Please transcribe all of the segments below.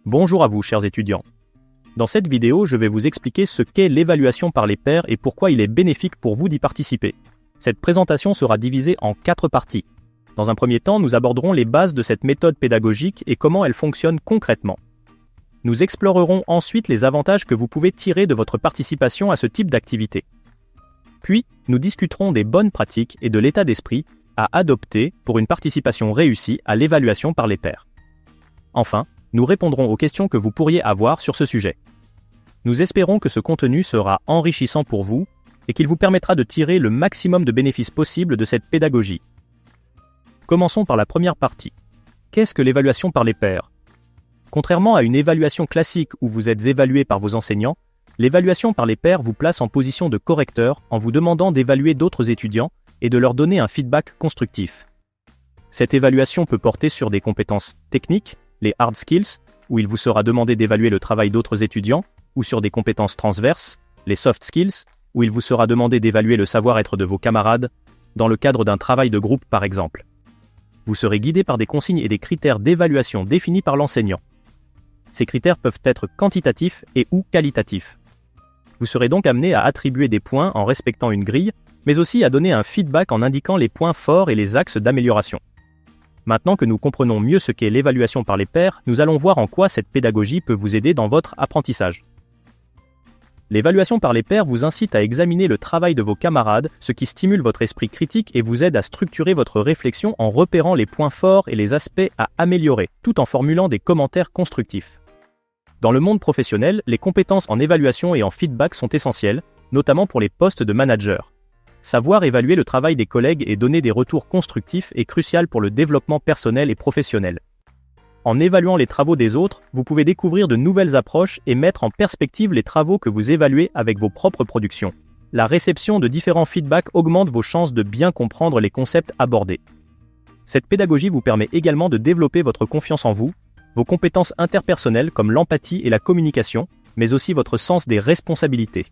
Bonjour à vous, chers étudiants. Dans cette vidéo, je vais vous expliquer ce qu'est l'évaluation par les pairs et pourquoi il est bénéfique pour vous d'y participer. Cette présentation sera divisée en 4 parties. Dans un premier temps, nous aborderons les bases de cette méthode pédagogique et comment elle fonctionne concrètement. Nous explorerons ensuite les avantages que vous pouvez tirer de votre participation à ce type d'activité. Puis, nous discuterons des bonnes pratiques et de l'état d'esprit à adopter pour une participation réussie à l'évaluation par les pairs. Enfin, nous répondrons aux questions que vous pourriez avoir sur ce sujet. Nous espérons que ce contenu sera enrichissant pour vous et qu'il vous permettra de tirer le maximum de bénéfices possibles de cette pédagogie. Commençons par la première partie. Qu'est-ce que l'évaluation par les pairs ? Contrairement à une évaluation classique où vous êtes évalué par vos enseignants, l'évaluation par les pairs vous place en position de correcteur en vous demandant d'évaluer d'autres étudiants et de leur donner un feedback constructif. Cette évaluation peut porter sur des compétences techniques, les hard skills, où il vous sera demandé d'évaluer le travail d'autres étudiants, ou sur des compétences transverses, les soft skills, où il vous sera demandé d'évaluer le savoir-être de vos camarades, dans le cadre d'un travail de groupe par exemple. Vous serez guidé par des consignes et des critères d'évaluation définis par l'enseignant. Ces critères peuvent être quantitatifs et ou qualitatifs. Vous serez donc amené à attribuer des points en respectant une grille, mais aussi à donner un feedback en indiquant les points forts et les axes d'amélioration. Maintenant que nous comprenons mieux ce qu'est l'évaluation par les pairs, nous allons voir en quoi cette pédagogie peut vous aider dans votre apprentissage. L'évaluation par les pairs vous incite à examiner le travail de vos camarades, ce qui stimule votre esprit critique et vous aide à structurer votre réflexion en repérant les points forts et les aspects à améliorer, tout en formulant des commentaires constructifs. Dans le monde professionnel, les compétences en évaluation et en feedback sont essentielles, notamment pour les postes de manager. Savoir évaluer le travail des collègues et donner des retours constructifs est crucial pour le développement personnel et professionnel. En évaluant les travaux des autres, vous pouvez découvrir de nouvelles approches et mettre en perspective les travaux que vous évaluez avec vos propres productions. La réception de différents feedbacks augmente vos chances de bien comprendre les concepts abordés. Cette pédagogie vous permet également de développer votre confiance en vous, vos compétences interpersonnelles comme l'empathie et la communication, mais aussi votre sens des responsabilités.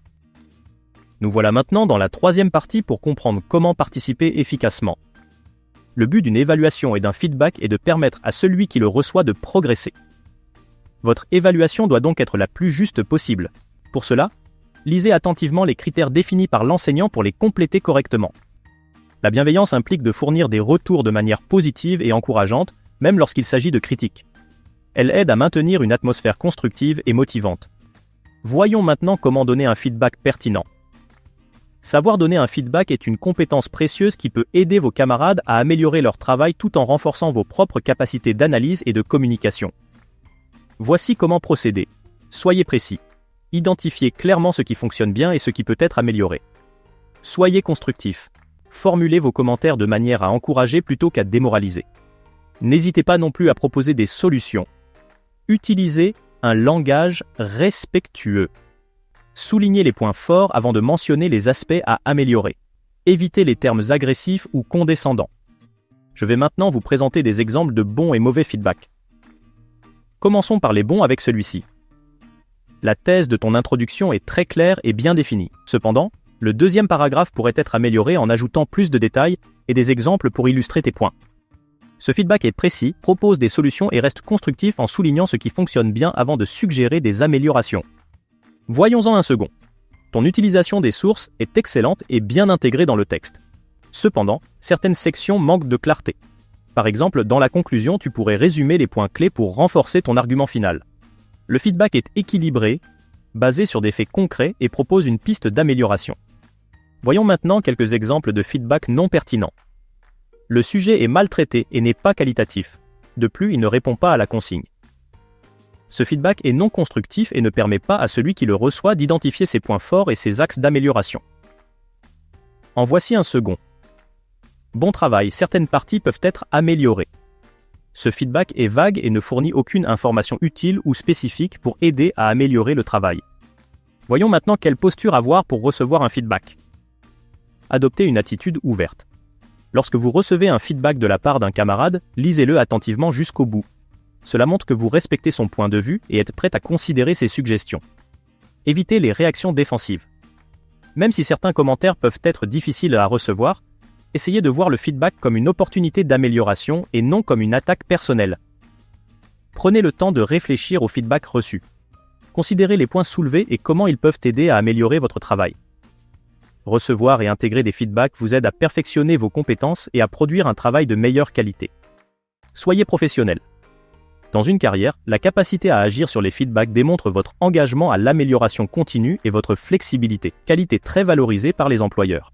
Nous voilà maintenant dans la troisième partie pour comprendre comment participer efficacement. Le but d'une évaluation et d'un feedback est de permettre à celui qui le reçoit de progresser. Votre évaluation doit donc être la plus juste possible. Pour cela, lisez attentivement les critères définis par l'enseignant pour les compléter correctement. La bienveillance implique de fournir des retours de manière positive et encourageante, même lorsqu'il s'agit de critiques. Elle aide à maintenir une atmosphère constructive et motivante. Voyons maintenant comment donner un feedback pertinent. Savoir donner un feedback est une compétence précieuse qui peut aider vos camarades à améliorer leur travail tout en renforçant vos propres capacités d'analyse et de communication. Voici comment procéder. Soyez précis. Identifiez clairement ce qui fonctionne bien et ce qui peut être amélioré. Soyez constructif. Formulez vos commentaires de manière à encourager plutôt qu'à démoraliser. N'hésitez pas non plus à proposer des solutions. Utilisez un langage respectueux. Soulignez les points forts avant de mentionner les aspects à améliorer. Évitez les termes agressifs ou condescendants. Je vais maintenant vous présenter des exemples de bons et mauvais feedback. Commençons par les bons avec celui-ci. La thèse de ton introduction est très claire et bien définie. Cependant, le deuxième paragraphe pourrait être amélioré en ajoutant plus de détails et des exemples pour illustrer tes points. Ce feedback est précis, propose des solutions et reste constructif en soulignant ce qui fonctionne bien avant de suggérer des améliorations. Voyons-en un second. Ton utilisation des sources est excellente et bien intégrée dans le texte. Cependant, certaines sections manquent de clarté. Par exemple, dans la conclusion, tu pourrais résumer les points clés pour renforcer ton argument final. Le feedback est équilibré, basé sur des faits concrets et propose une piste d'amélioration. Voyons maintenant quelques exemples de feedback non pertinent. Le sujet est mal traité et n'est pas qualitatif. De plus, il ne répond pas à la consigne. Ce feedback est non constructif et ne permet pas à celui qui le reçoit d'identifier ses points forts et ses axes d'amélioration. En voici un second. Bon travail, certaines parties peuvent être améliorées. Ce feedback est vague et ne fournit aucune information utile ou spécifique pour aider à améliorer le travail. Voyons maintenant quelle posture avoir pour recevoir un feedback. Adoptez une attitude ouverte. Lorsque vous recevez un feedback de la part d'un camarade, lisez-le attentivement jusqu'au bout. Cela montre que vous respectez son point de vue et êtes prêt à considérer ses suggestions. Évitez les réactions défensives. Même si certains commentaires peuvent être difficiles à recevoir, essayez de voir le feedback comme une opportunité d'amélioration et non comme une attaque personnelle. Prenez le temps de réfléchir aux feedbacks reçus. Considérez les points soulevés et comment ils peuvent aider à améliorer votre travail. Recevoir et intégrer des feedbacks vous aide à perfectionner vos compétences et à produire un travail de meilleure qualité. Soyez professionnel. Dans une carrière, la capacité à agir sur les feedbacks démontre votre engagement à l'amélioration continue et votre flexibilité, qualité très valorisée par les employeurs.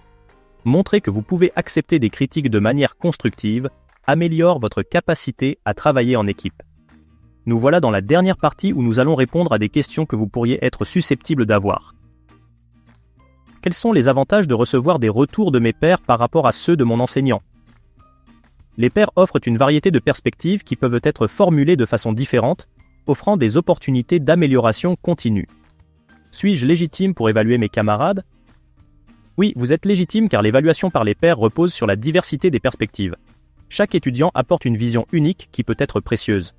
Montrer que vous pouvez accepter des critiques de manière constructive améliore votre capacité à travailler en équipe. Nous voilà dans la dernière partie où nous allons répondre à des questions que vous pourriez être susceptibles d'avoir. Quels sont les avantages de recevoir des retours de mes pairs par rapport à ceux de mon enseignant? Les pairs offrent une variété de perspectives qui peuvent être formulées de façon différente, offrant des opportunités d'amélioration continue. Suis-je légitime pour évaluer mes camarades? Oui, vous êtes légitime car l'évaluation par les pairs repose sur la diversité des perspectives. Chaque étudiant apporte une vision unique qui peut être précieuse.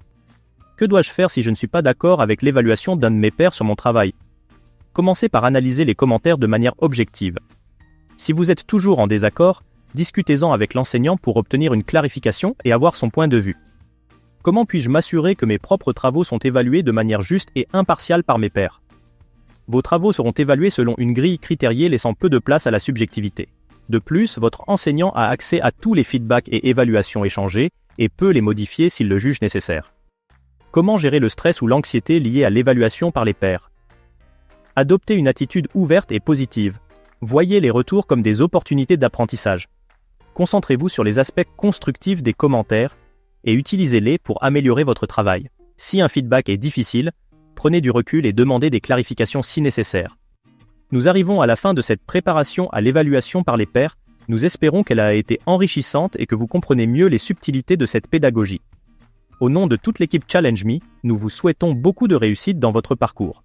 Que dois-je faire si je ne suis pas d'accord avec l'évaluation d'un de mes pairs sur mon travail? Commencez par analyser les commentaires de manière objective. Si vous êtes toujours en désaccord, discutez-en avec l'enseignant pour obtenir une clarification et avoir son point de vue. Comment puis-je m'assurer que mes propres travaux sont évalués de manière juste et impartiale par mes pairs? Vos travaux seront évalués selon une grille critériée laissant peu de place à la subjectivité. De plus, votre enseignant a accès à tous les feedbacks et évaluations échangés et peut les modifier s'il le juge nécessaire. Comment gérer le stress ou l'anxiété liés à l'évaluation par les pairs? Adoptez une attitude ouverte et positive. Voyez les retours comme des opportunités d'apprentissage. Concentrez-vous sur les aspects constructifs des commentaires et utilisez-les pour améliorer votre travail. Si un feedback est difficile, prenez du recul et demandez des clarifications si nécessaire. Nous arrivons à la fin de cette préparation à l'évaluation par les pairs. Nous espérons qu'elle a été enrichissante et que vous comprenez mieux les subtilités de cette pédagogie. Au nom de toute l'équipe Challenge Me, nous vous souhaitons beaucoup de réussite dans votre parcours.